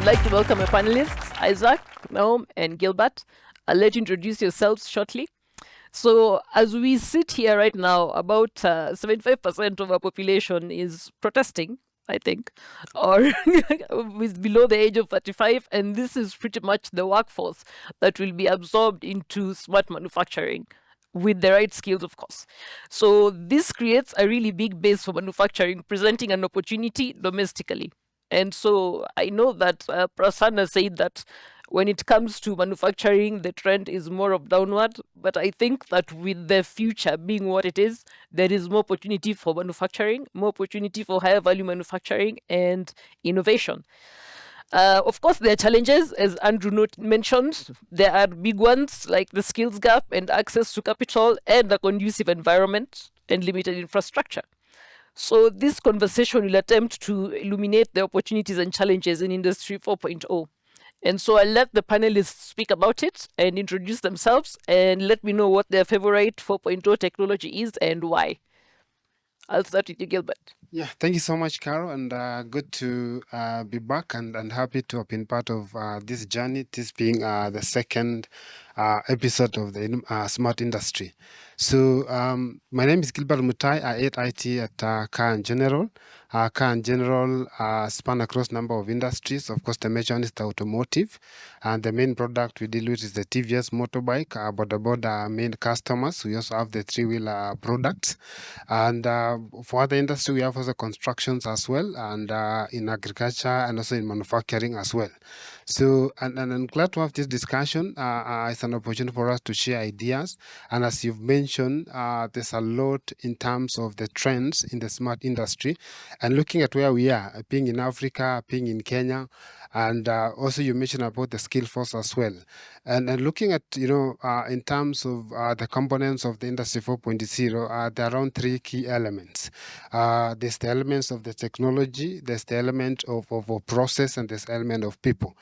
I'd like to welcome my panelists, Isaac, Naum, and Gilbert. I'll let you introduce yourselves shortly. So, as we sit here right now, about 75% of our population is protesting, I think, or is below the age of 35, and this is pretty much the workforce that will be absorbed into smart manufacturing with the right skills, of course. So, this creates a really big base for manufacturing, presenting an opportunity domestically. And so I know that Prasanna said that when it comes to manufacturing, the trend is more of downward. But I think that with the future being what it is, there is more opportunity for manufacturing, more opportunity for higher value manufacturing and innovation. Of course, there are challenges, as Andrew mentioned. There are big ones like the skills gap and access to capital and a conducive environment and limited infrastructure. So, this conversation will attempt to illuminate the opportunities and challenges in Industry 4.0. And so I'll let the panelists speak about it and introduce themselves and let me know what their favorite 4.0 technology is and why. I'll start with you, Gilbert. Yeah, thank you so much, Carol, and good to be back and happy to have been part of this journey, this being the second episode of the smart industry. So my name is Gilbert Mutai. I aid IT at Car and General. Car and General span across number of industries. Of course, the major one is the automotive, and the main product we deal with is the TVS motorbike. Boda our main customers. We also have the three-wheeler products, and for other industry, we have also constructions as well, and in agriculture and also in manufacturing as well. So, and I'm glad to have this discussion. It's an opportunity for us to share ideas. And as you've mentioned, there's a lot in terms of the trends in the smart industry and looking at where we are, being in Africa, being in Kenya, and also you mentioned about the skill force as well. And looking at, in terms of the components of the Industry 4.0, there are around three key elements. There's the elements of the technology, there's the element of a process, and there's the element of people.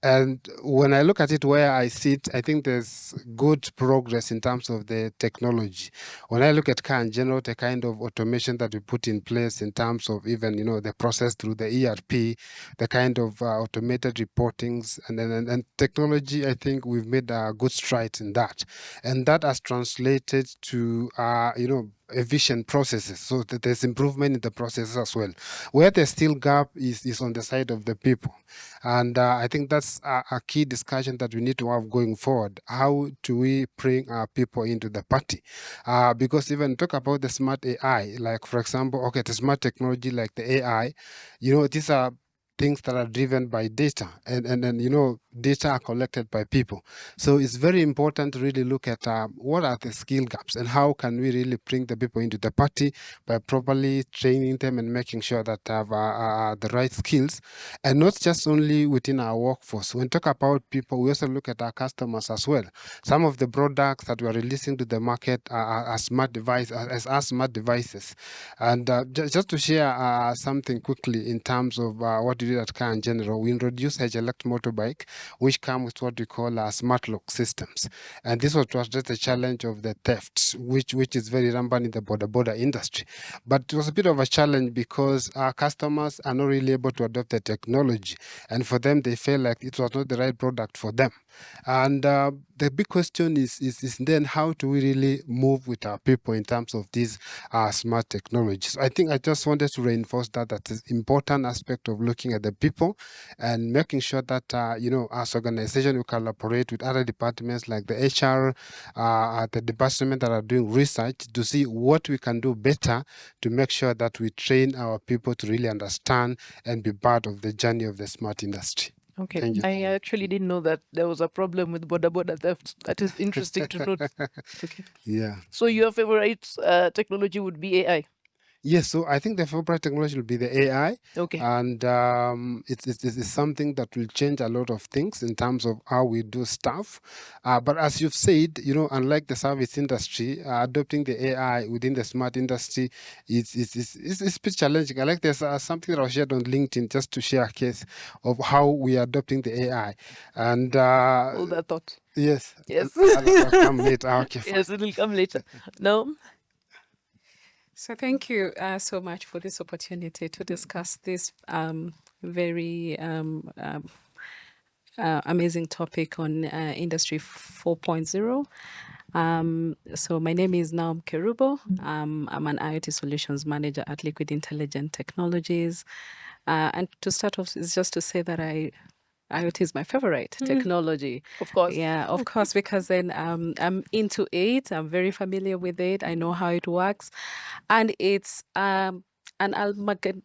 And when I look at it where I sit, I think there's good progress in terms of the technology. When I look at Car in general, the kind of automation that we put in place in terms of even, the process through the ERP, the kind of automated reportings, and technology, I think we've made good strides in that. And that has translated to, efficient processes, so that there's improvement in the processes as well. Where there's still gap is on the side of the people, and I think that's a key discussion that we need to have going forward. How do we bring our people into the party? Because even talk about the smart AI, like for example, okay, the smart technology like the AI, these are things that are driven by data, and data are collected by people. So it's very important to really look at what are the skill gaps and how can we really bring the people into the party by properly training them and making sure that they have the right skills, and not just only within our workforce. When we talk about people, we also look at our customers as well. Some of the products that we are releasing to the market are smart smart devices. And just to share something quickly in terms of what we did at Car in General, we introduced a elect motorbike, which come with what we call smart lock systems. And this was to address the challenge of the theft, which is very rampant in the border industry. But it was a bit of a challenge because our customers are not really able to adopt the technology. And for them, they felt like it was not the right product for them. And the big question is then how do we really move with our people in terms of these smart technologies? I think I just wanted to reinforce that is important aspect of looking at the people and making sure that, as organization, we collaborate with other departments like the HR, the department that are doing research to see what we can do better to make sure that we train our people to really understand and be part of the journey of the smart industry. Okay, Thank you. I actually didn't know that there was a problem with border theft. That is interesting to note. Okay. Yeah. So your favorite technology would be AI? Yes, so I think the favorite technology will be the AI, Okay. and it's something that will change a lot of things in terms of how we do stuff. But as you've said, unlike the service industry, adopting the AI within the smart industry is pretty challenging. I like there's something that I shared on LinkedIn just to share a case of how we are adopting the AI, and Hold that thought. yes, Yes. I'll come later. Okay, fine. Yes, it will come later. No. So thank you so much for this opportunity to discuss this very amazing topic on Industry 4.0. So my name is Naum Kerubo. I'm an IoT Solutions Manager at Liquid Intelligent Technologies. And to start off, is just to say that IoT is my favorite technology. Of course. Yeah, of course, because then I'm into it. I'm very familiar with it. I know how it works, and it's an amalgam,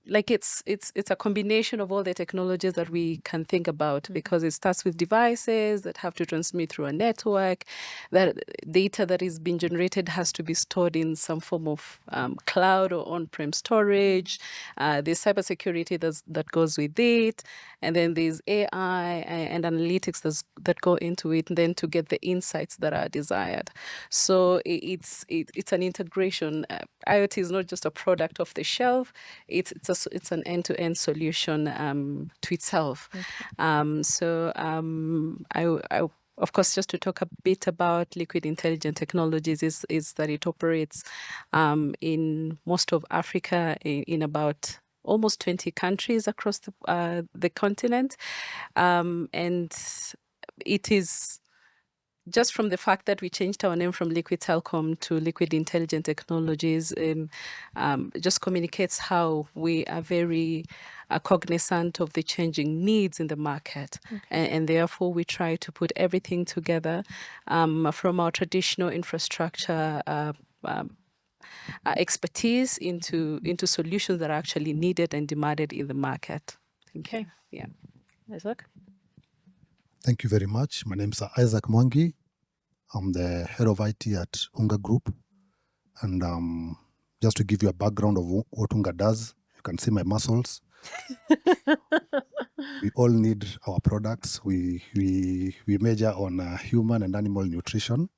like it's a combination of all the technologies that we can think about, because it starts with devices that have to transmit through a network. That data that is being generated has to be stored in some form of cloud or on-prem storage. There's cybersecurity that goes with it, and then there's AI and analytics that go into it, and then to get the insights that are desired. So it's an integration. IoT is not just a product off the shelf. It's an end-to-end solution to itself. I of course, just to talk a bit about Liquid Intelligent Technologies is that it operates in most of Africa, in about almost 20 countries across the continent, and it is just from the fact that we changed our name from Liquid Telecom to Liquid Intelligent Technologies, just communicates how we are very cognizant of the changing needs in the market. And therefore, we try to put everything together from our traditional infrastructure expertise into solutions that are actually needed and demanded in the market. Okay. Yeah. Isaac? Thank you very much. My name is Isaac Mwangi. I'm the head of IT at Unga Group. And just to give you a background of what Unga does, you can see my muscles. We all need our products. We measure on human and animal nutrition.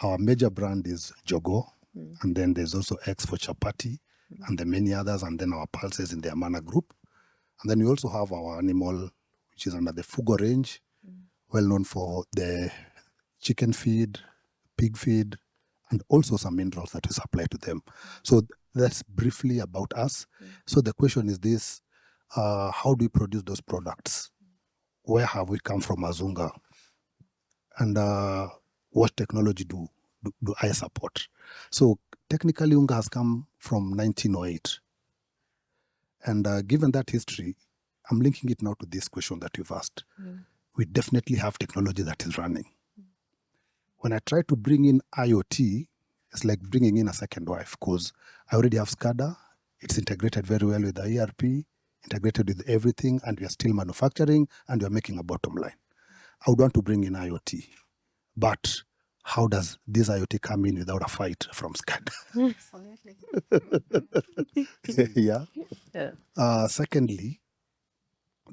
Our major brand is Jogo. And then there's also X for Chapati and the many others. And then our pulses in the Amana Group. And then we also have our animal, which is under the Fugo range, well known for the chicken feed, pig feed, and also some minerals that we supply to them. So that's briefly about us. So the question is this, how do we produce those products? Where have we come from as Unga? And what technology do I support? So technically Unga has come from 1908. And given that history, I'm linking it now to this question that you've asked. We definitely have technology that is running. When I try to bring in IoT, it's like bringing in a second wife, because I already have SCADA. It's integrated very well with the ERP, integrated with everything, and we are still manufacturing, and we are making a bottom line. I would want to bring in IoT. But how does this IoT come in without a fight from SCADA? Yeah. Secondly,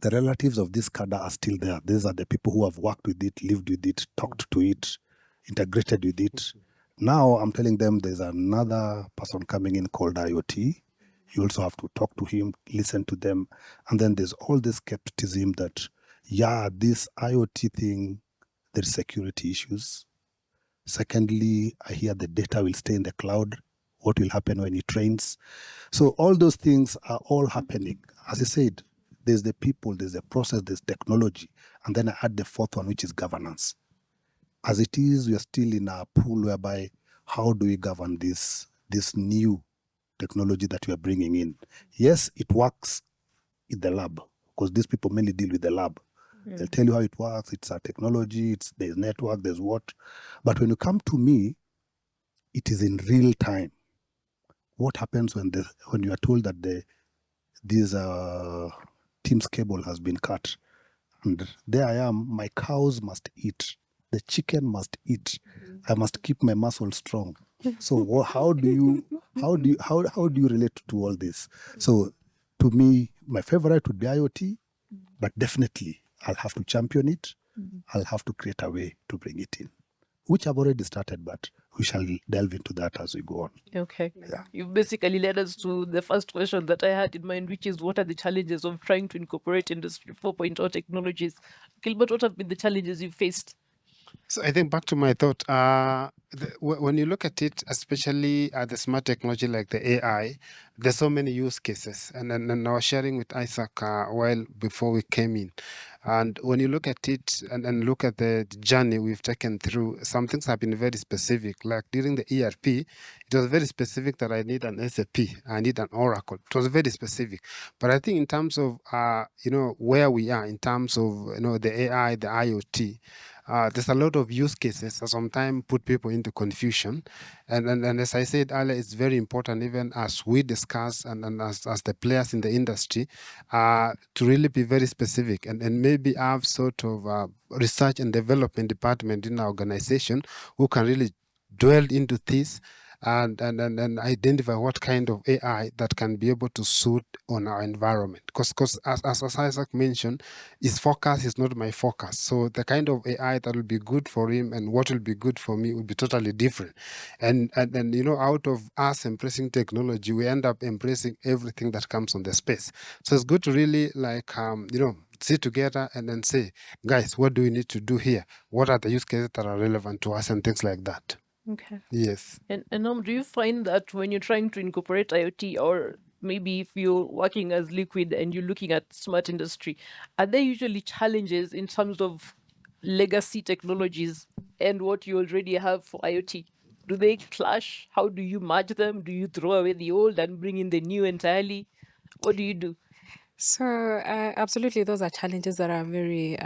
the relatives of this SCADA are still there. These are the people who have worked with it, lived with it, talked to it, integrated with it. Now I'm telling them there's another person coming in called IoT. You also have to talk to him, listen to them. And then there's all this skepticism that, yeah, this IoT thing, there's security issues. Secondly, I hear the data will stay in the cloud. What will happen when it rains? So all those things are all happening. As I said, there's the people, there's the process, there's technology. And then I add the fourth one, which is governance. As it is, we are still in a pool whereby how do we govern this new technology that we are bringing in? Yes, it works in the lab, because these people mainly deal with the lab. They'll tell you how it works. It's a technology, there's network, there's what. But when you come to me, it is in real time. What happens when you are told that this Teams cable has been cut? And there I am, my cows must eat. The chicken must eat. I must keep my muscle strong. So how do you relate to all this? So to me, my favorite would be IoT, but definitely I'll have to champion it. I'll have to create a way to bring it in, which I've already started, but we shall delve into that as we go on. Okay. Yeah. You've basically led us to the first question that I had in mind, which is what are the challenges of trying to incorporate Industry 4.0 technologies? Gilbert, what have been the challenges you've faced? So I think back to my thought, when you look at it, especially the smart technology like the AI, there's so many use cases, and I was sharing with Isaac a while before we came in. And when you look at it and look at the journey we've taken through, some things have been very specific. Like during the ERP, it was very specific that I need an SAP, I need an Oracle. It was very specific. But I think in terms of where we are in terms of the AI, the IoT, there's a lot of use cases that sometimes put people into confusion. And as I said earlier, it's very important, even as we discuss and as the players in the industry, to really be very specific and maybe have sort of research and development department in our organization who can really dwell into this and identify what kind of AI that can be able to suit on our environment. Because as Isaac mentioned, his focus is not my focus. So the kind of AI that will be good for him and what will be good for me will be totally different. And out of us embracing technology, we end up embracing everything that comes on the space. So it's good to really sit together and then say, guys, what do we need to do here? What are the use cases that are relevant to us and things like that? Okay. Yes. And do you find that when you're trying to incorporate IoT, or maybe if you're working as Liquid and you're looking at smart industry, are there usually challenges in terms of legacy technologies and what you already have for IoT? Do they clash? How do you merge them? Do you throw away the old and bring in the new entirely? What do you do? So, absolutely, those are challenges that are very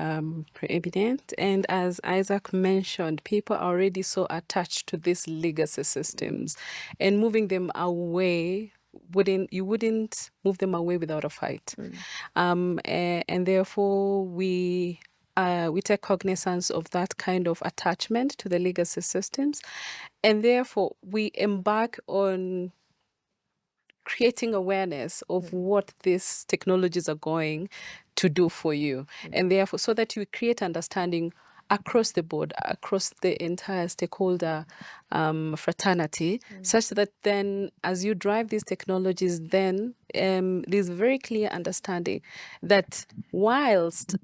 preeminent. And as Isaac mentioned, people are already so attached to these legacy systems, and moving them away wouldn't move them away without a fight. And therefore, we take cognizance of that kind of attachment to the legacy systems, and therefore we embark on creating awareness of what these technologies are going to do for you, and therefore so that you create understanding across the board, across the entire stakeholder fraternity, such that then as you drive these technologies, then there's very clear understanding that whilst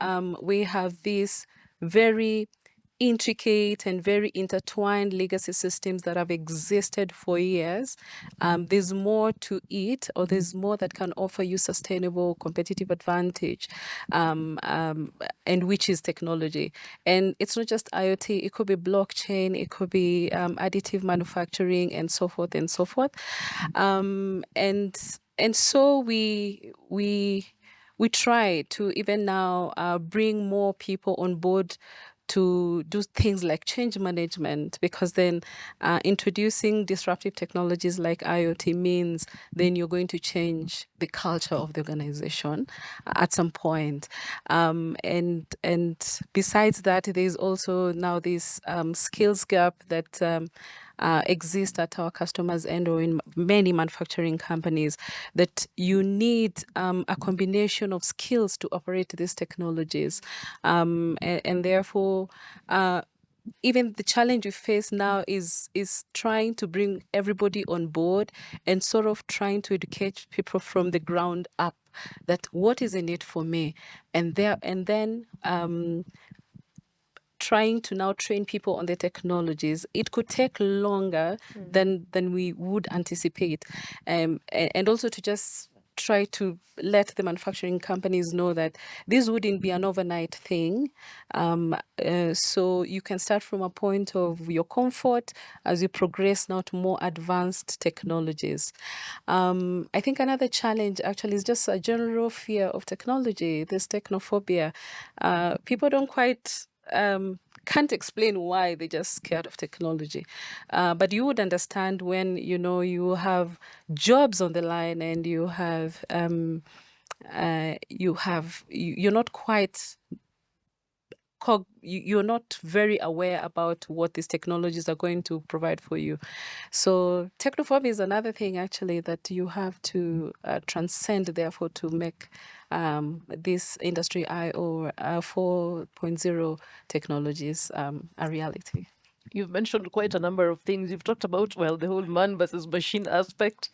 we have these very intricate and very intertwined legacy systems that have existed for years, there's more to it, or there's more that can offer you sustainable competitive advantage, and which is technology. And it's not just IoT, it could be blockchain, it could be additive manufacturing, and so forth and so forth. And so we try to even now bring more people on board to do things like change management, because then introducing disruptive technologies like IoT means then you're going to change the culture of the organization at some point. And besides that, there's also now this skills gap that exist at our customers' end or in many manufacturing companies, that you need a combination of skills to operate these technologies. And therefore, even the challenge we face now is trying to bring everybody on board and sort of trying to educate people from the ground up that what is in it for me, and then trying to now train people on the technologies. It could take longer than we would anticipate, and also to just try to let the manufacturing companies know that this wouldn't be an overnight thing. So you can start from a point of your comfort as you progress now to more advanced technologies. I think another challenge actually is just a general fear of technology, this technophobia. People don't quite can't explain why, they're just scared of technology. But you would understand when you have jobs on the line, and you're not quite you're not very aware about what these technologies are going to provide for you. So technophobia is another thing actually that you have to transcend, therefore, to make this industry IO 4.0 technologies a reality. You've mentioned quite a number of things. You've talked about, well, the whole man versus machine aspect,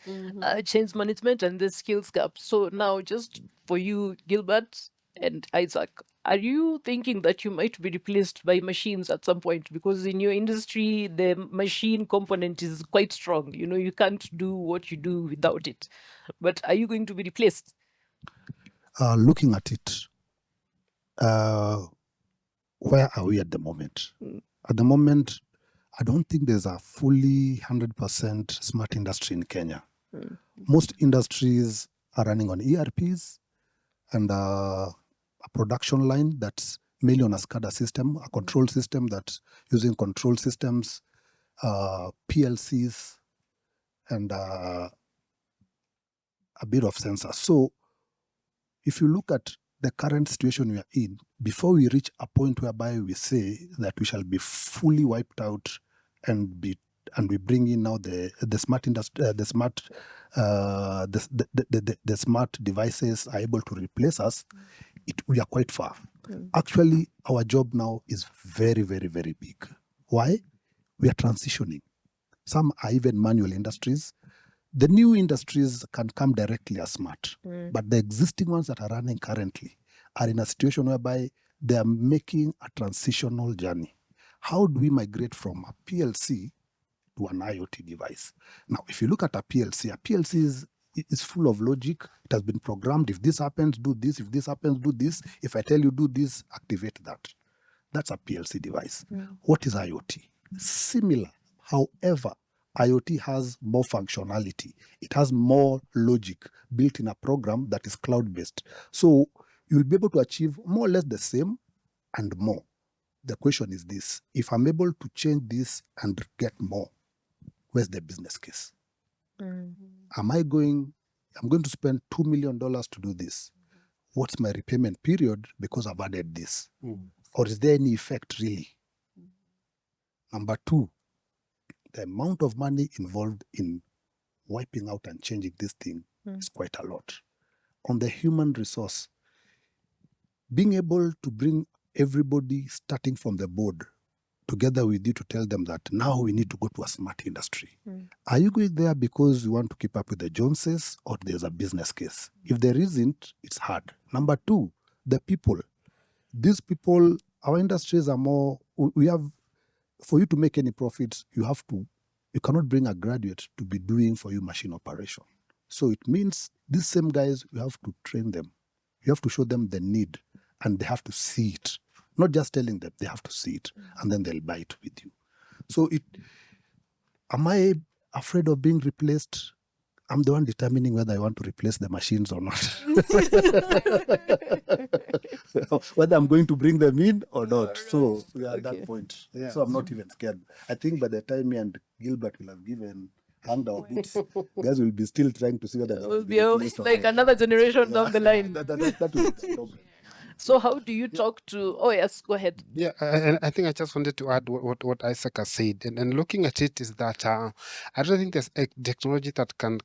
change management, and the skills gap. So now, just for you, Gilbert, And Isaac, are you thinking that you might be replaced by machines at some point? Because in your industry, the machine component is quite strong. You know, you can't do what you do without it. But are you going to be replaced? Looking at it, where are we at the moment? At the moment, I don't think there's a fully 100% smart industry in Kenya. Most industries are running on ERPs and a production line that's mainly on a SCADA system, a control system that's using control systems, PLCs, and a bit of sensors. So if you look at the current situation we are in, before we reach a point whereby we say that we shall be fully wiped out and we bring in now the smart industry, the smart devices are able to replace us, we are quite far. Actually, our job now is very, very, very big. Why? We are transitioning. Some are even manual industries. The new industries can come directly as smart, but the existing ones that are running currently are in a situation whereby they are making a transitional journey. How do we migrate from a PLC to an IoT device? Now, if you look at a PLC is full of logic. It has been programmed. If this happens, do this. If this happens, do this. If I tell you do this, activate that. That's a PLC device. What is IoT? Similar. However, IoT has more functionality. It has more logic built in a program that is cloud-based. So you'll be able to achieve more or less the same and more. The question is this: if I'm able to change this and get more, where's the business case? I'm going to spend $2 million to do this. What's my repayment period because I've added this? Or is there any effect really? Number two, the amount of money involved in wiping out and changing this thing is quite a lot. On the human resource, being able to bring everybody starting from the board together with you to tell them that now we need to go to a smart industry. Are you going there because you want to keep up with the Joneses, or there's a business case? If there isn't, it's hard. Number two, the people. These people, our industries are more, we have, for you to make any profits, you cannot bring a graduate to be doing for you machine operation. So it means these same guys, you have to train them. You have to show them the need, and they have to see it. Not just telling them, they have to see it, and then they'll buy it with you. So am I afraid of being replaced? I'm the one determining whether I want to replace the machines or not. Whether I'm going to bring them in or not. So we are at that point. Yeah. So I'm not even scared. I think by the time me and Gilbert will have hanged our boots, guys will be still trying to see whether it will be like another generation down the line. that will be the problem. So how do you talk to... Oh, yes, go ahead. Yeah, and I think I just wanted to add what Isaac has said. And looking at it is that I don't think there's a technology that can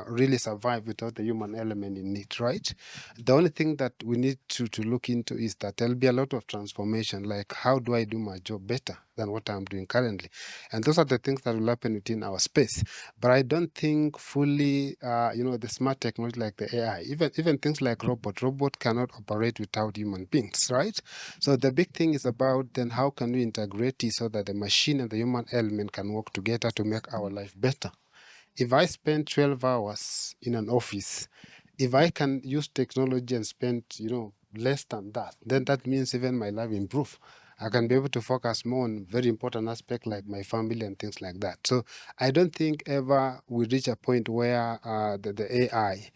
really survive without the human element in it, right? The only thing that we need to look into is that there'll be a lot of transformation, like how do I do my job better than what I'm doing currently? And those are the things that will happen within our space. But I don't think fully, the smart technology like the AI, even things like robot cannot operate without human beings, right? So the big thing is about then how can we integrate it so that the machine and the human element can work together to make our life better. If I spend 12 hours in an office, if I can use technology and spend, less than that, then that means even my life improve. I can be able to focus more on very important aspects like my family and things like that. So I don't think ever we reach a point where the AI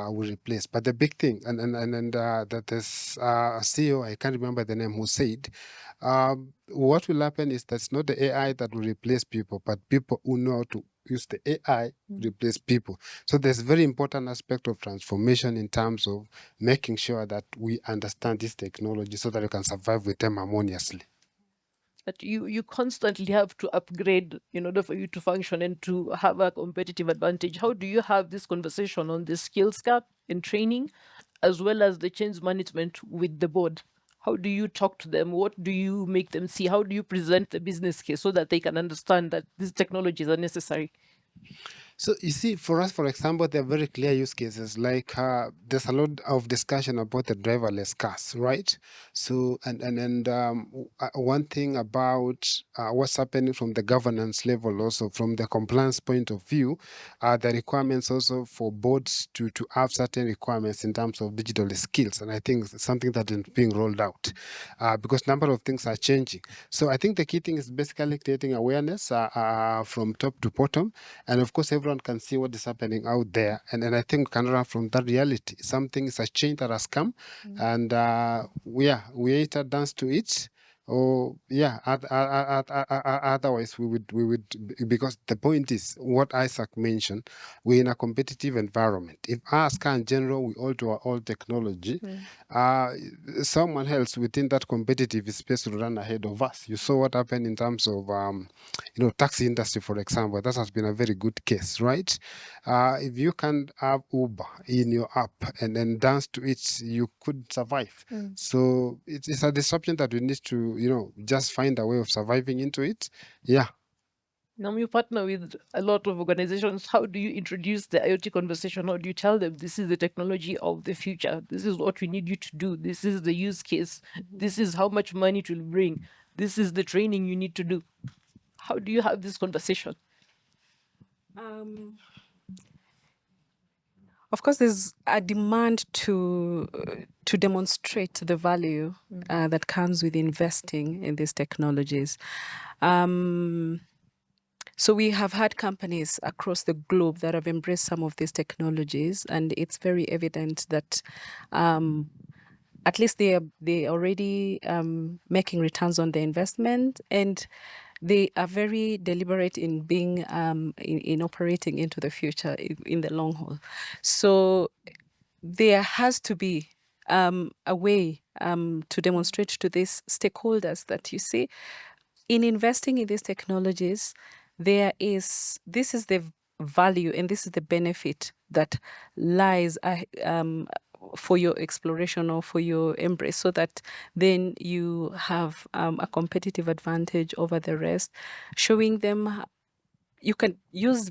will replace. But the big thing, and that is a CEO, I can't remember the name, who said, what will happen is that's not the AI that will replace people, but people who know how to use the AI replace people. So there's a very important aspect of transformation in terms of making sure that we understand this technology so that we can survive with them harmoniously. That you constantly have to upgrade in order for you to function and to have a competitive advantage. How do you have this conversation on the skills gap in training, as well as the change management with the board? How do you talk to them? What do you make them see? How do you present the business case so that they can understand that these technologies are necessary? So you see, for us, for example, there are very clear use cases. Like there's a lot of discussion about the driverless cars, right? So one thing about what's happening from the governance level, also from the compliance point of view, the requirements also for boards to have certain requirements in terms of digital skills, and I think it's something that is being rolled out because number of things are changing. So I think the key thing is basically creating awareness from top to bottom, and of course everyone can see what is happening out there, and I think we can run from that reality. Something is a change that has come, and we either dance to it, or otherwise we would, because the point is what Isaac mentioned, we're in a competitive environment. If us in general we all do our old technology, someone else within that competitive space will run ahead of us. You saw what happened in terms of taxi industry, for example. That has been a very good case, right? If you can have Uber in your app and then dance to it, you could survive. So it's a disruption that we need to just find a way of surviving into it. Yeah. Now you partner with a lot of organizations. How do you introduce the IoT conversation? How do you tell them this is the technology of the future? This is what we need you to do. This is the use case. This is how much money it will bring. This is the training you need to do. How do you have this conversation? Of course, there's a demand to demonstrate the value that comes with investing in these technologies. So we have had companies across the globe that have embraced some of these technologies, and it's very evident that at least they are already making returns on their investment, and they are very deliberate in being in operating into the future in the long haul. So there has to be a way to demonstrate to these stakeholders that, you see, in investing in these technologies, this is the value and this is the benefit that lies for your exploration or for your embrace, so that then you have a competitive advantage over the rest, showing them. You can use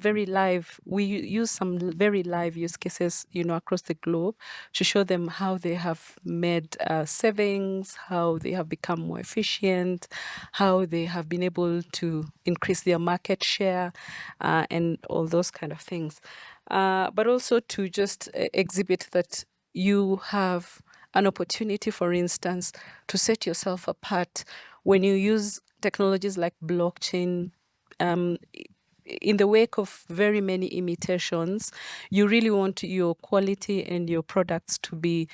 we use some very live use cases, across the globe, to show them how they have made savings, how they have become more efficient, how they have been able to increase their market share, and all those kind of things. But also to just exhibit that you have an opportunity, for instance, to set yourself apart when you use technologies like blockchain. In the wake of very many imitations, you really want your quality and your products to be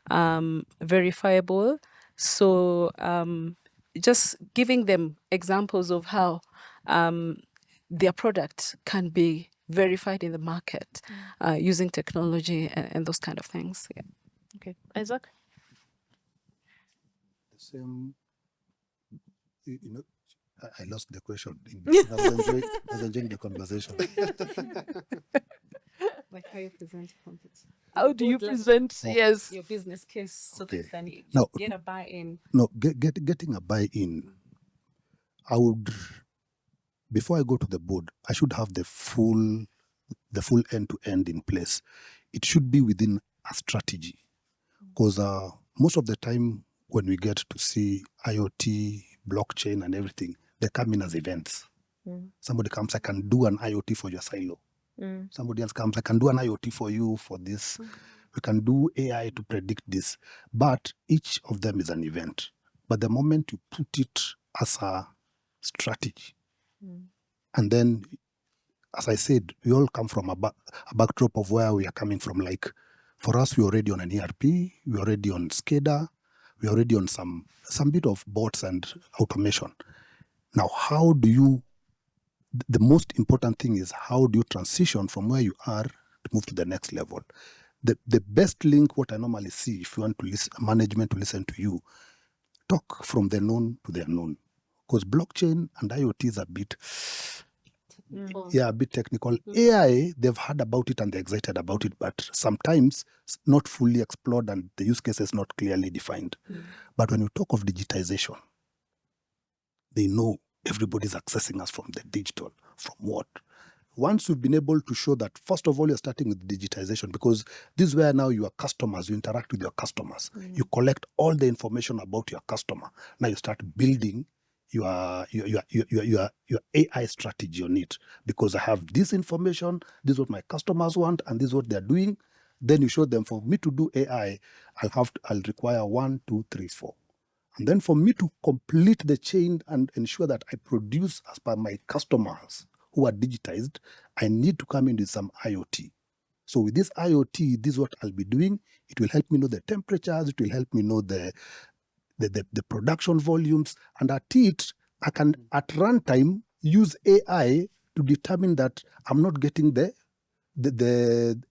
verifiable. So just giving them examples of how their product can be verified in the market using technology and those kind of things. Yeah. Okay, Isaac. The same, I lost the question. I was enjoying the conversation. Like how you present content. How do you present? Yes. Your business case, so Okay. that then you Now- get a buy-in. No, getting a buy-in, I would, before I go to the board, I should have the full end-to-end in place. It should be within a strategy, because most of the time when we get to see IoT, blockchain, and everything, they come in as events. Somebody comes, I can do an IoT for your silo. Somebody else comes, I can do an IoT for you for this. We can do AI to predict this. But each of them is an event. But the moment you put it as a strategy, and then, as I said, we all come from a backdrop of where we are coming from. Like, for us, we're already on an ERP, we're already on SCADA, we're already on some bit of bots and automation. Now, the most important thing is how do you transition from where you are to move to the next level? The best link, what I normally see, if you want to management to listen to you, talk from the known to the unknown. Because blockchain and IoT is a bit technical. AI, they've heard about it and they're excited about it, but sometimes it's not fully explored and the use case is not clearly defined. But when you talk of digitization, they know everybody's accessing us from the digital. From what? once you've been able to show that, first of all, you're starting with digitization, because this is where now your customers, you interact with your customers. You collect all the information about your customer. Now you start building your AI strategy on it, because I have this information, this is what my customers want, and this is what they're doing. Then you show them, for me to do AI, I'll require 1, 2, 3, 4. And then for me to complete the chain and ensure that I produce as per my customers who are digitized, I need to come in with some IoT. So with this IoT, this is what I'll be doing. It will help me know the temperatures. It will help me know the production volumes. And at it, I can, at runtime, use AI to determine that I'm not getting the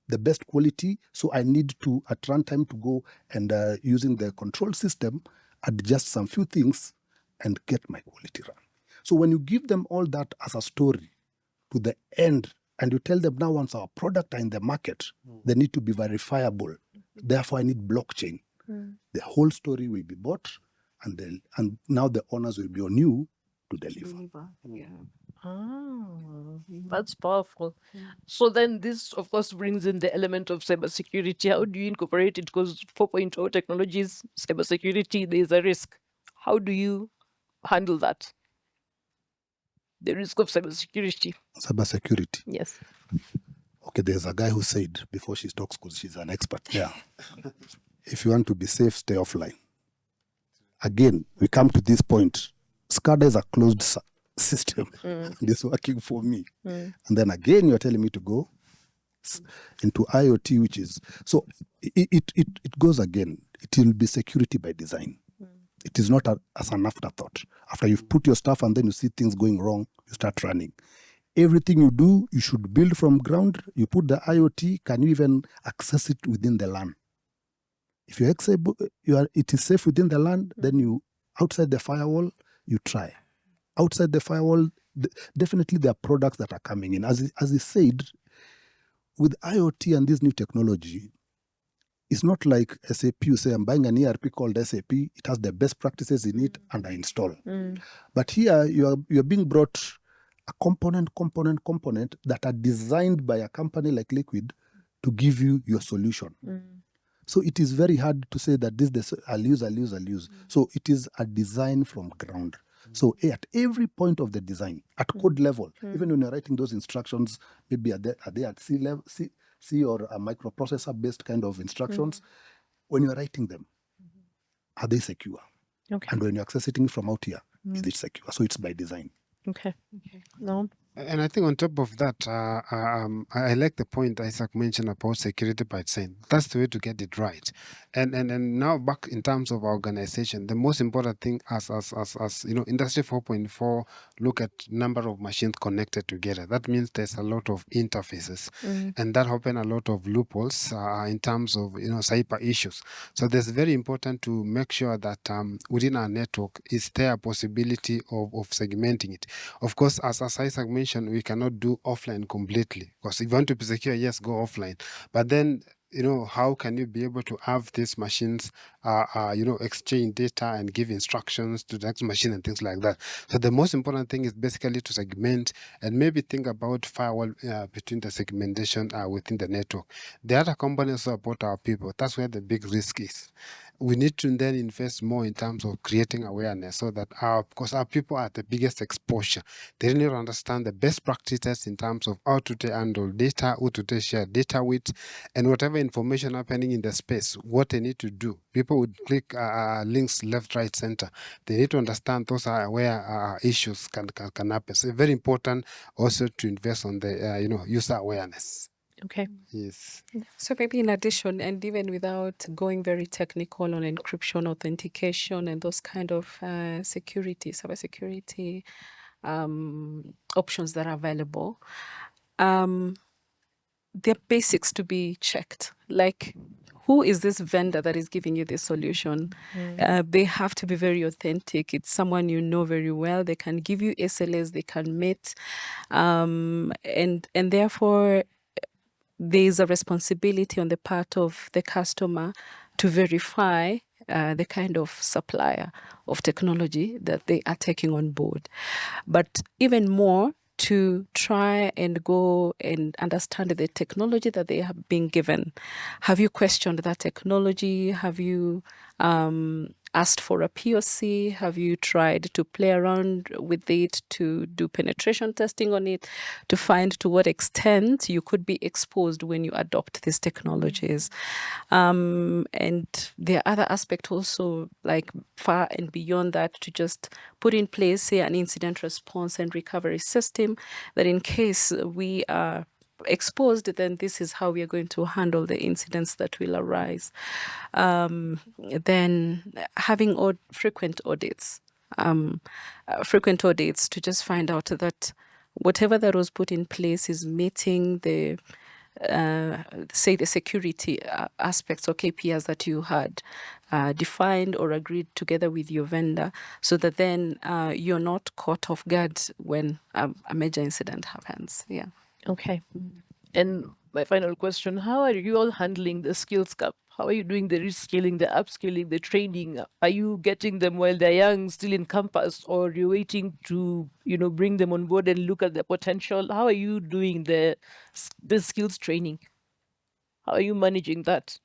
best quality. So I need to, at runtime, to go and using the control system, adjust some few things and get my quality run. So when you give them all that as a story to the end, and you tell them, now once our product are in the market, they need to be verifiable. Therefore, I need blockchain. The whole story will be bought, and now the owners will be on you to deliver. Yeah. That's powerful. So then this, of course, brings in the element of cybersecurity. How do you incorporate it? Because 4.0 technologies, cybersecurity, there is a risk. How do you handle that? The risk of cybersecurity. Cybersecurity. Yes. Okay, there's a guy who said, before she talks, because she's an expert there, if you want to be safe, stay offline. Again, we come to this point. SCADA is a closed system. This working for me. And then again, you're telling me to go into IoT, which is, so it goes again. It will be security by design. It is not as an afterthought. After you've put your stuff and then you see things going wrong, you start running. Everything you do, you should build from ground. You put the IoT, can you even access it within the LAN? If it is safe within the LAN, then you, outside the firewall, you try. Outside the firewall, definitely there are products that are coming in. As he said, with IoT and this new technology, it's not like SAP. You say, I'm buying an ERP called SAP. It has the best practices in it, and I install. But here, you're being brought a component that are designed by a company like Liquid to give you your solution. So it is very hard to say that I'll use. So it is a design from ground. So at every point of the design, at code level, even when you're writing those instructions, maybe are they at C level, C or a microprocessor-based kind of instructions, when you're writing them, are they secure? Okay. And when you're accessing from out here, is it secure? So it's by design. Okay. No. And I think on top of that, I like the point Isaac mentioned about security by design. That's the way to get it right. And now back in terms of organization, the most important thing as Industry 4.4 look at number of machines connected together. That means there's a lot of interfaces, and that open a lot of loopholes in terms of cyber issues. So there's very important to make sure that within our network is there a possibility of segmenting it. Of course, as Isaac mentioned, we cannot do offline completely, because if you want to be secure, yes, go offline. But then, how can you be able to have these machines, exchange data and give instructions to the next machine and things like that? So the most important thing is basically to segment and maybe think about firewall between the segmentation within the network. The other components are about our people. That's where the big risk is. We need to then invest more in terms of creating awareness, so that because our people are the biggest exposure. They need to understand the best practices in terms of how to handle data, who to share data with, and whatever information happening in the space, what they need to do. People would click links left, right, center. They need to understand those are where issues can happen. So it's very important also to invest on the user awareness. Okay. Yes. So maybe in addition, and even without going very technical on encryption, authentication, and those kind of cybersecurity options that are available, they're basics to be checked. Like, who is this vendor that is giving you this solution? They have to be very authentic. It's someone you know very well. They can give you SLAs, they can meet, and therefore there is a responsibility on the part of the customer to verify the kind of supplier of technology that they are taking on board. But even more, to try and go and understand the technology that they have been given. Have you questioned that technology? Have you asked for a POC? Have you tried to play around with it, to do penetration testing on it, to find to what extent you could be exposed when you adopt these technologies? And there are other aspects also, like far and beyond that, to just put in place, say, an incident response and recovery system that in case we are exposed, then this is how we are going to handle the incidents that will arise. Then having frequent audits to just find out that whatever that was put in place is meeting the say the security aspects or KPIs that you had defined or agreed together with your vendor, so that then you're not caught off guard when a major incident happens. Yeah. Okay. And my final question, how are you all handling the skills gap? How are you doing the reskilling, the upskilling, the training? Are you getting them while they're young, still in campus, or you're waiting to, bring them on board and look at their potential? How are you doing the skills training? How are you managing that?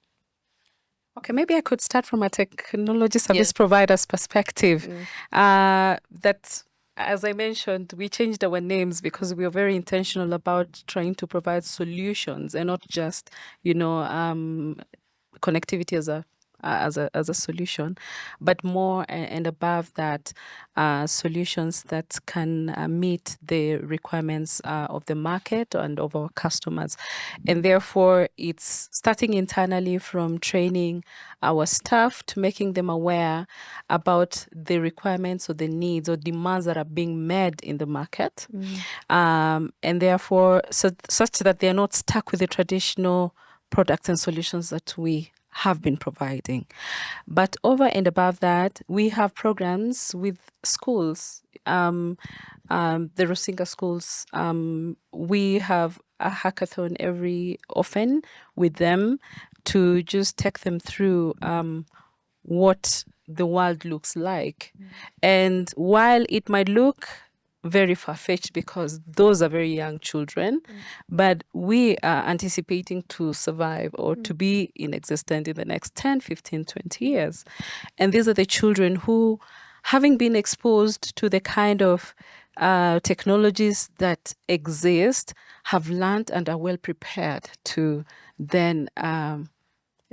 Okay, maybe I could start from a technology service provider's perspective. That, as I mentioned, we changed our names because we are very intentional about trying to provide solutions and not just, connectivity as a solution, but more and above that, solutions that can meet the requirements of the market and of our customers. And therefore, it's starting internally from training our staff to making them aware about the requirements or the needs or demands that are being met in the market. And therefore, such that they're not stuck with the traditional products and solutions that we have been providing. But over and above that, we have programs with schools, the Rusinga schools. We have a hackathon every often with them to just take them through what the world looks like. And while it might look very far-fetched because those are very young children, but we are anticipating to survive or to be in existence in the next 10, 15, 20 years. And these are the children who, having been exposed to the kind of technologies that exist, have learned and are well prepared to then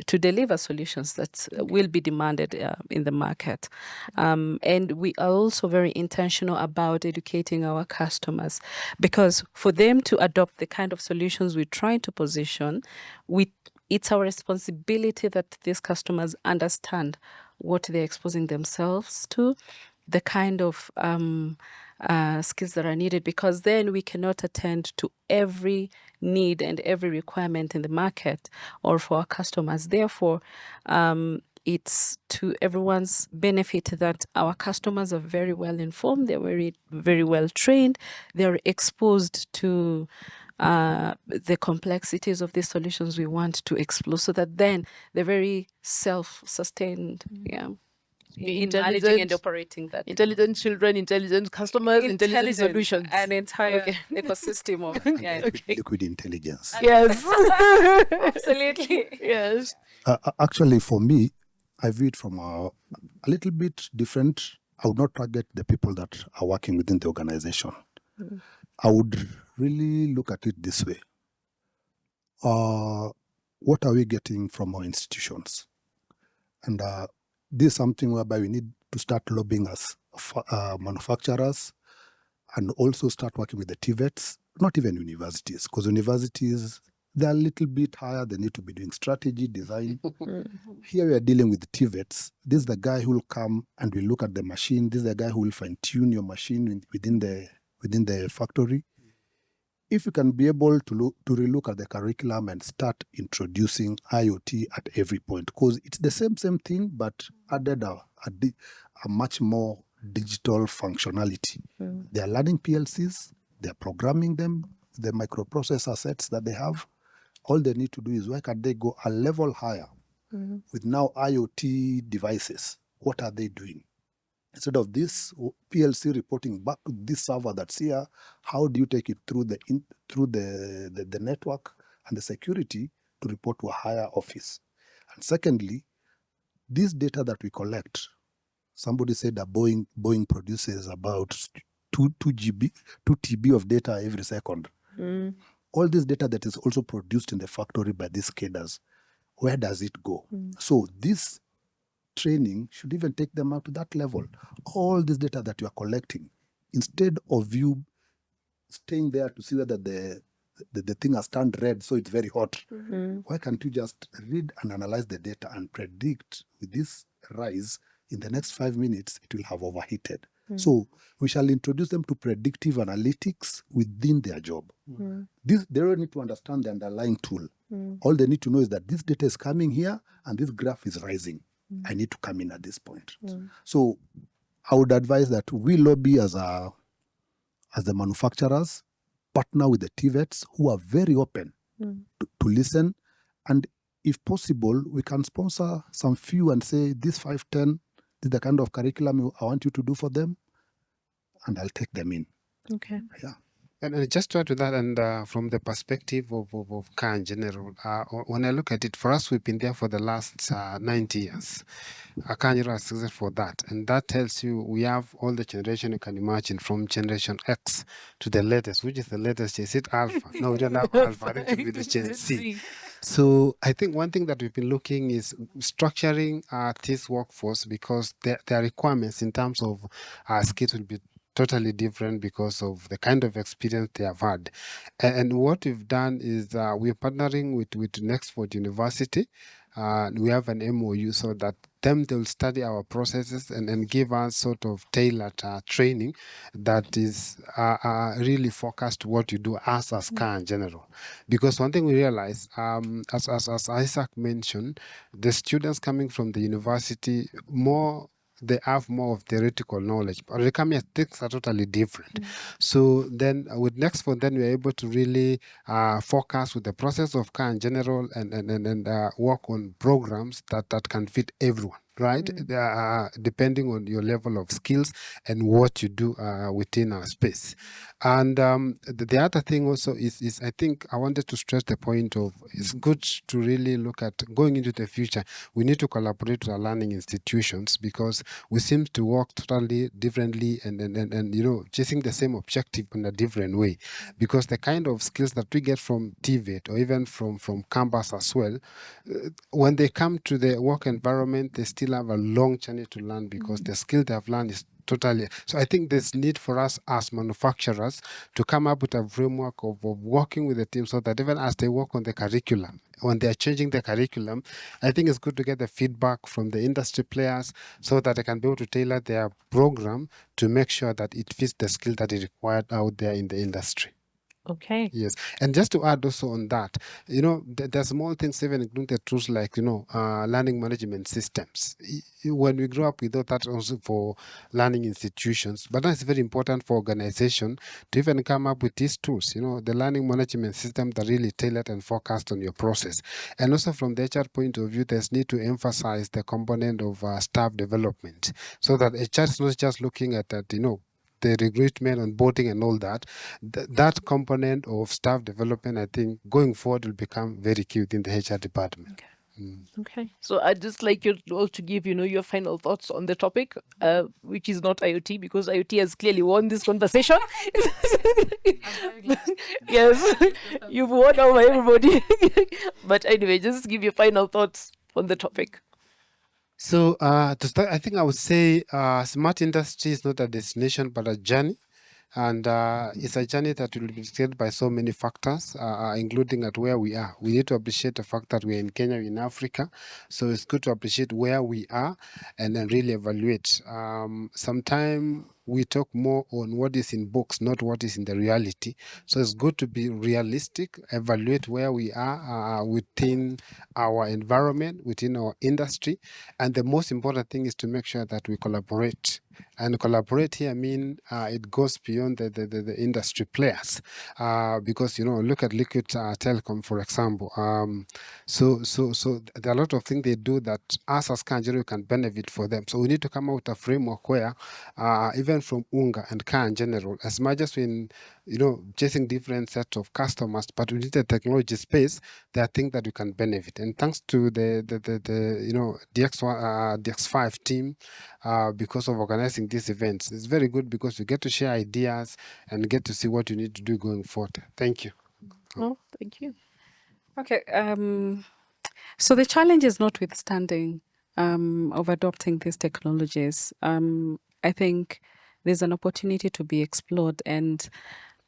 to deliver solutions that will be demanded in the market. And we are also very intentional about educating our customers, because for them to adopt the kind of solutions we're trying to position, it's our responsibility that these customers understand what they're exposing themselves to, the kind of skills that are needed, because then we cannot attend to every need and every requirement in the market or for our customers. Therefore, it's to everyone's benefit that our customers are very well informed, they're very, very well trained, they're exposed to the complexities of these solutions we want to explore, so that then they're very self-sustained. In managing and operating that. Intelligent children, intelligent customers, intelligent solutions. An entire ecosystem of liquid intelligence. Yes. Absolutely. Yes. Actually, for me, I view it from a little bit different. I would not target the people that are working within the organization. I would really look at it this way. What are we getting from our institutions? And this is something whereby we need to start lobbying as manufacturers, and also start working with the TVETs, not even universities, because universities, they're a little bit higher. They need to be doing strategy, design. Here we are dealing with TVETs. This is the guy who will come and will look at the machine. This is the guy who will fine-tune your machine within the factory. If you can be able to relook at the curriculum and start introducing IoT at every point, because it's the same thing, but added a much more digital functionality. They are learning PLCs, they are programming them, the microprocessor sets that they have. All they need to do is, why can't they go a level higher with now IoT devices? What are they doing? Instead of this PLC reporting back to this server that's here, how do you take it through the network and the security to report to a higher office? And secondly, this data that we collect, somebody said that Boeing produces about 2 TB of data every second. All this data that is also produced in the factory by these cadres, where does it go? So this training should even take them up to that level. All this data that you are collecting, instead of you staying there to see whether the thing has turned red, so it's very hot, why can't you just read and analyze the data and predict with this rise in the next 5 minutes it will have overheated? So we shall introduce them to predictive analytics within their job. They don't need to understand the underlying tool. All they need to know is that this data is coming here and this graph is rising. I need to come in at this point. So I would advise that we lobby as the manufacturers, partner with the TVETs who are very open to listen, and if possible, we can sponsor some few and say this 510 is the kind of curriculum I want you to do for them, and I'll take them in. Okay. Yeah. And just to add to that, and from the perspective of car in general, when I look at it, for us, we've been there for the last 90 years. Car in general has existed for that. And that tells you we have all the generation you can imagine, from generation X to the latest. Which is the latest? Is it Alpha? No, we don't have Alpha. I think it will be the Gen Z. So I think one thing that we've been looking is structuring this workforce, because their requirements in terms of skills will be totally different because of the kind of experience they have had. And what we've done is we're partnering with Nextford University. We have an MOU so that they'll study our processes and give us sort of tailored training that is really focused to what you do as a SCA in general. Because one thing we realize, as Isaac mentioned, the students coming from the university they have more of theoretical knowledge, but they come here, things are totally different. So then with Nextford, then we're able to really focus with the process of car in general and work on programs that can fit everyone, right? Depending on your level of skills and what you do within our space. And the other thing also is I think I wanted to stress the point of it's good to really look at going into the future. We need to collaborate with our learning institutions, because we seem to work totally differently and chasing the same objective in a different way, because the kind of skills that we get from TVET or even from campus as well, when they come to the work environment, they still have a long journey to learn, because the skill they have learned is totally. So I think there's need for us as manufacturers to come up with a framework of working with the team, so that even as they work on the curriculum, when they are changing the curriculum, I think it's good to get the feedback from the industry players, so that they can be able to tailor their program to make sure that it fits the skill that is required out there in the industry. Okay. Yes, and just to add also on that, there's small things even including the tools like learning management systems. When we grow up, we thought that also for learning institutions, but that's very important for organization to even come up with these tools. The learning management system that really tailored and focused on your process, and also from the HR point of view, there's need to emphasize the component of staff development, so that HR is not just looking at that, the recruitment, onboarding, and all that. That component of staff development, I think, going forward will become very key within the HR department. Okay. So I'd just like you all to give, your final thoughts on the topic, which is not IoT, because IoT has clearly won this conversation. Yes, you've won over everybody. But anyway, just give your final thoughts on the topic. So to start, I think I would say smart industry is not a destination but a journey. And it's a journey that will be dictated by so many factors, including at where we are. We need to appreciate the fact that we're in Kenya, in Africa. So it's good to appreciate where we are and then really evaluate. Sometime we talk more on what is in books, not what is in the reality. So it's good to be realistic, evaluate where we are within our environment, within our industry. And the most important thing is to make sure that we collaborate. And collaborate here, I mean, it goes beyond the industry players. Because, look at Liquid Telecom, for example. So there are a lot of things they do that us as Kanjero can benefit for them. So we need to come out with a framework where even from UNGA and Car in general, as much as we chasing different sets of customers, but within the technology space, there are things that we can benefit. And thanks to the DX5 team, because of organizing these events, it's very good because we get to share ideas and get to see what you need to do going forward. Thank you. Oh, thank you. Okay. So the challenge is notwithstanding of adopting these technologies. I think there's an opportunity to be explored, and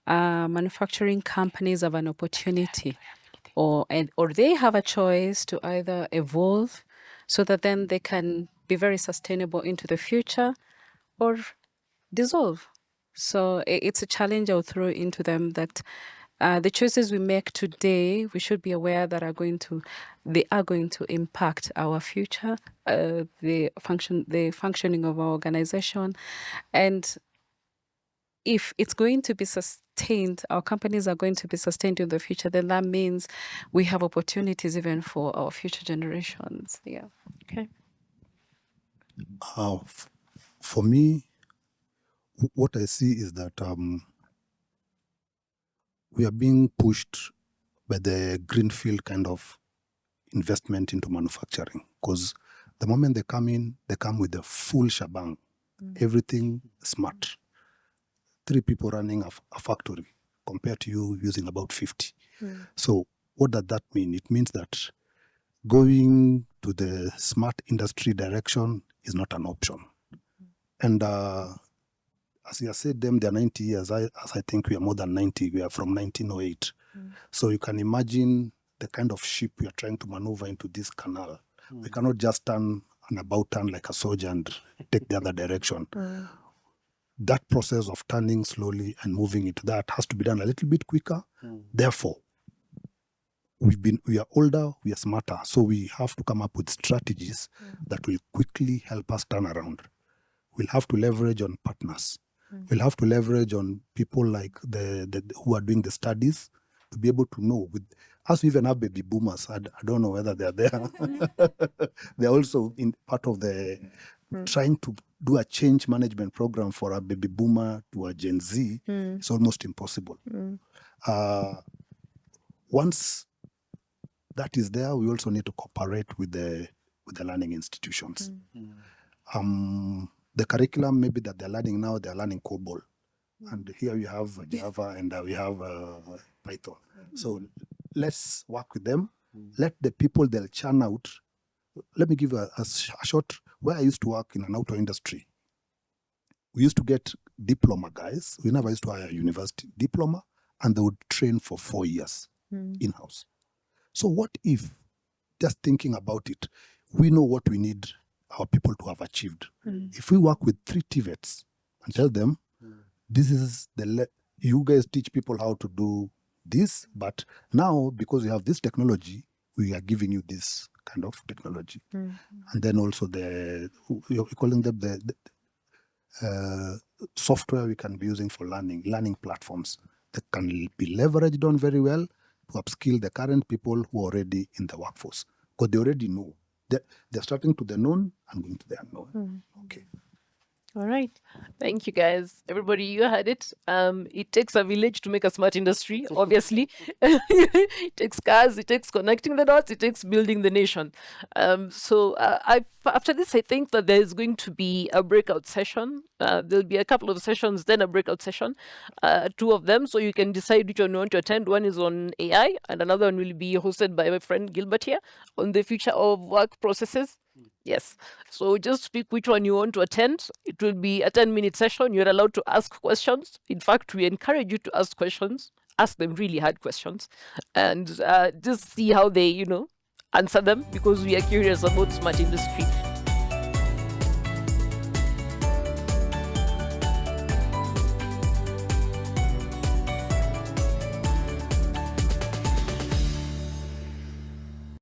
manufacturing companies have an opportunity, or they have a choice to either evolve, so that then they can be very sustainable into the future, or dissolve. So it's a challenge I'll throw into them, that the choices we make today, we should be aware that they are going to impact our future, the functioning of our organization. And if it's going to be sustained, our companies are going to be sustained in the future, then that means we have opportunities even for our future generations. Yeah. Okay. For me, what I see is that we are being pushed by the greenfield kind of investment into manufacturing, because the moment they come in, they come with the full shebang, everything smart. 3 people running a factory compared to you using about 50. So what does that mean? It means that going to the smart industry direction is not an option. And as you said, they are 90 years. As I think we are more than 90. We are from 1908. So you can imagine the kind of ship we are trying to maneuver into this canal. We cannot just turn an about turn like a soldier and take the other direction. That process of turning slowly and moving into that has to be done a little bit quicker. Therefore, we are older, we are smarter, so we have to come up with strategies that will quickly help us turn around. We'll have to leverage on partners. We'll have to leverage on people like the who are doing the studies to be able to know. As we even have baby boomers, I don't know whether they're there. They're also in part of the trying to do a change management program for a baby boomer to a Gen Z. It's almost impossible. Once that is there, we also need to cooperate with the learning institutions. The curriculum maybe that they're learning now, they're learning COBOL. And here we have Java and we have Python. So let's work with them. Let the people they'll churn out. Let me give a short, where I used to work in an auto industry. We used to get diploma guys. We never used to hire a university diploma, and they would train for 4 years in-house. So what if, just thinking about it, we know what we need our people to have achieved. If we work with 3 TVETs and tell them, this is you guys teach people how to do this, but now because we have this technology, we are giving you this kind of technology. And then also we're calling them the software we can be using for learning platforms that can be leveraged on very well to upskill the current people who are already in the workforce, because they already know. They're starting to the known and going to the unknown. Okay. All right. Thank you, guys. Everybody, you heard it. It takes a village to make a smart industry, obviously. It takes cars, it takes connecting the dots, it takes building the nation. After this, I think that there's going to be a breakout session. There'll be a couple of sessions, then a breakout session, 2 of them. So you can decide which one you want to attend. One is on AI, and another one will be hosted by my friend Gilbert here on the future of work processes. Yes. So just pick which one you want to attend. It will be a 10-minute session. You're allowed to ask questions. In fact, we encourage you to ask questions. Ask them really hard questions. And just see how they, answer them, because we are curious about smart industry.